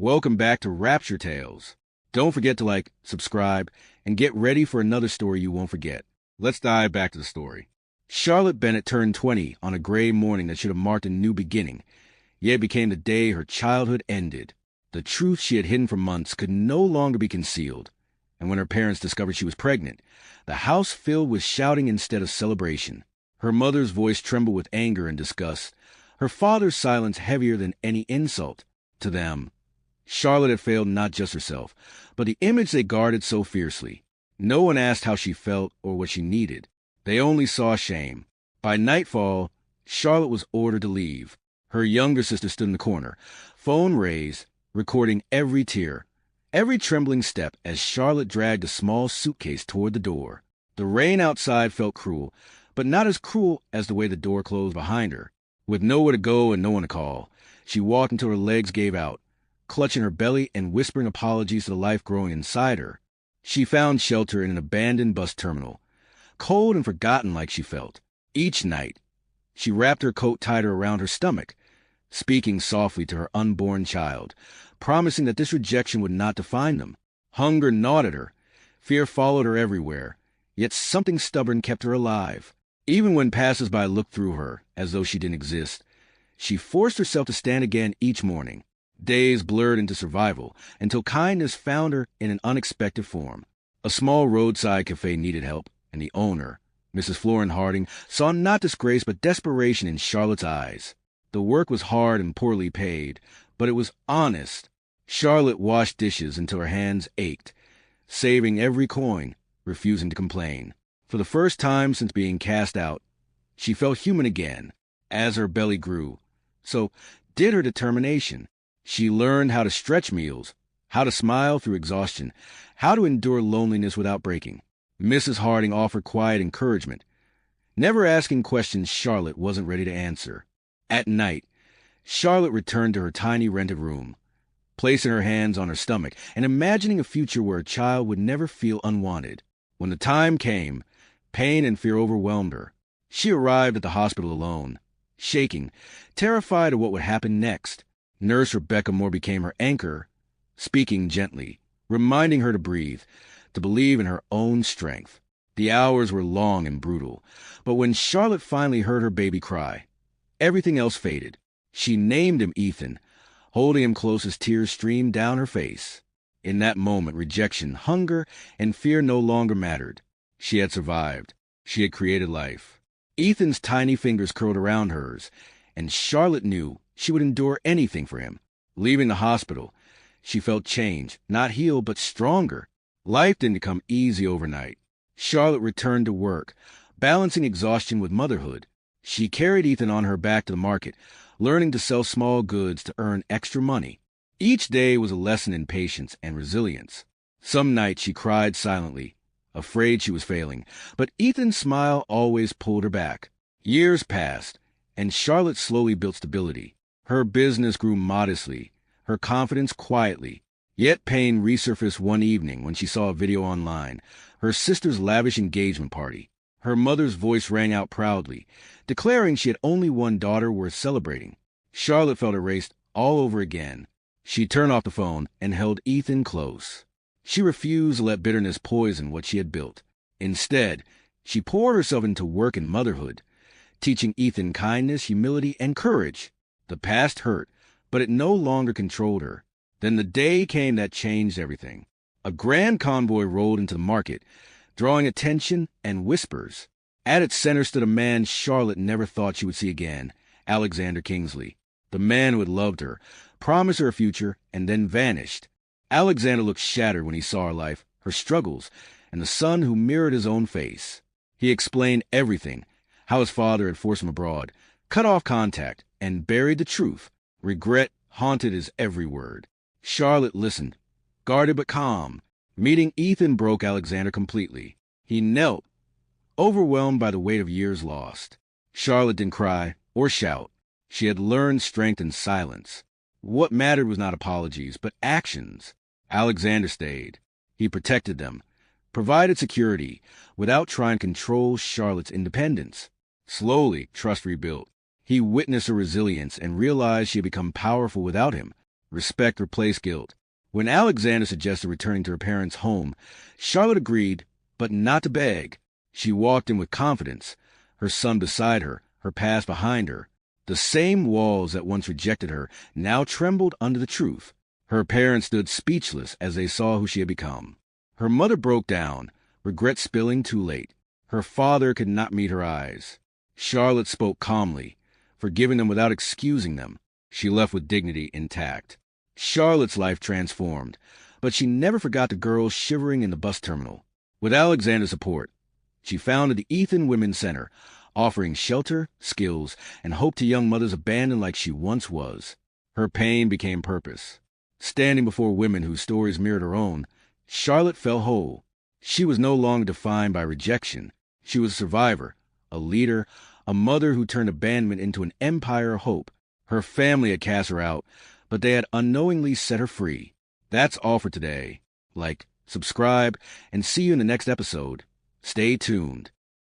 Welcome back to Rapture Tales. Don't forget to like, subscribe, and get ready for another story you won't forget. Let's dive back to the story. Charlotte Bennett turned 20 on a gray morning that should have marked a new beginning, yet it became the day her childhood ended. The truth she had hidden for months could no longer be concealed, and when her parents discovered she was pregnant, the house filled with shouting instead of celebration. Her mother's voice trembled with anger and disgust, her father's silence heavier than any insult. To them, Charlotte had failed not just herself, but the image they guarded so fiercely. No one asked how she felt or what she needed. They only saw shame. By nightfall, Charlotte was ordered to leave. Her younger sister stood in the corner, phone raised, recording every tear, every trembling step as Charlotte dragged a small suitcase toward the door. The rain outside felt cruel, but not as cruel as the way the door closed behind her. With nowhere to go and no one to call, she walked until her legs gave out, clutching her belly and whispering apologies to the life growing inside her. She found shelter in an abandoned bus terminal, cold and forgotten like she felt. Each night, she wrapped her coat tighter around her stomach, speaking softly to her unborn child, promising that this rejection would not define them. Hunger gnawed at her. Fear followed her everywhere. Yet something stubborn kept her alive. Even when passers-by looked through her, as though she didn't exist, she forced herself to stand again each morning. Days blurred into survival, until kindness found her in an unexpected form. A small roadside cafe needed help, and the owner, Mrs. Florin Harding, saw not disgrace but desperation in Charlotte's eyes. The work was hard and poorly paid, but it was honest. Charlotte washed dishes until her hands ached, saving every coin, refusing to complain. For the first time since being cast out, she felt human again. As her belly grew, so did her determination. She learned how to stretch meals, how to smile through exhaustion, how to endure loneliness without breaking. Mrs. Harding offered quiet encouragement, never asking questions Charlotte wasn't ready to answer. At night, Charlotte returned to her tiny rented room, placing her hands on her stomach and imagining a future where a child would never feel unwanted. When the time came, pain and fear overwhelmed her. She arrived at the hospital alone, shaking, terrified of what would happen next. Nurse Rebecca Moore became her anchor, speaking gently, reminding her to breathe, to believe in her own strength. The hours were long and brutal, but when Charlotte finally heard her baby cry, everything else faded. She named him Ethan, holding him close as tears streamed down her face. In that moment, rejection, hunger, and fear no longer mattered. She had survived. She had created life. Ethan's tiny fingers curled around hers, and Charlotte knew she would endure anything for him. Leaving the hospital, she felt change, not healed, but stronger. Life didn't come easy overnight. Charlotte returned to work, balancing exhaustion with motherhood. She carried Ethan on her back to the market, learning to sell small goods to earn extra money. Each day was a lesson in patience and resilience. Some nights she cried silently, afraid she was failing, but Ethan's smile always pulled her back. Years passed, and Charlotte slowly built stability. Her business grew modestly, her confidence quietly. Yet pain resurfaced one evening when she saw a video online, her sister's lavish engagement party. Her mother's voice rang out proudly, declaring she had only one daughter worth celebrating. Charlotte felt erased all over again. She turned off the phone and held Ethan close. She refused to let bitterness poison what she had built. Instead, she poured herself into work and motherhood, teaching Ethan kindness, humility, and courage. The past hurt, but it no longer controlled her. Then the day came that changed everything. A grand convoy rolled into the market, drawing attention and whispers. At its center stood a man Charlotte never thought she would see again, Alexander Kingsley. The man who had loved her, promised her a future, and then vanished. Alexander looked shattered when he saw her life, her struggles, and the son who mirrored his own face. He explained everything, how his father had forced him abroad, cut off contact, and buried the truth. Regret haunted his every word. Charlotte listened, guarded but calm. Meeting Ethan broke Alexander completely. He knelt, overwhelmed by the weight of years lost. Charlotte didn't cry or shout. She had learned strength in silence. What mattered was not apologies, but actions. Alexander stayed. He protected them, provided security, without trying to control Charlotte's independence. Slowly, trust rebuilt. He witnessed her resilience and realized she had become powerful without him. Respect replaced guilt. When Alexander suggested returning to her parents' home, Charlotte agreed, but not to beg. She walked in with confidence, her son beside her, her past behind her. The same walls that once rejected her now trembled under the truth. Her parents stood speechless as they saw who she had become. Her mother broke down, regret spilling too late. Her father could not meet her eyes. Charlotte spoke calmly, forgiving them without excusing them. She left with dignity intact. Charlotte's life transformed, but she never forgot the girls shivering in the bus terminal. With Alexander's support, she founded the Ethan Women's Center, offering shelter, skills, and hope to young mothers abandoned like she once was. Her pain became purpose. Standing before women whose stories mirrored her own, Charlotte felt whole. She was no longer defined by rejection. She was a survivor, a leader, a mother who turned abandonment into an empire of hope. Her family had cast her out, but they had unknowingly set her free. That's all for today. Like, subscribe, and see you in the next episode. Stay tuned.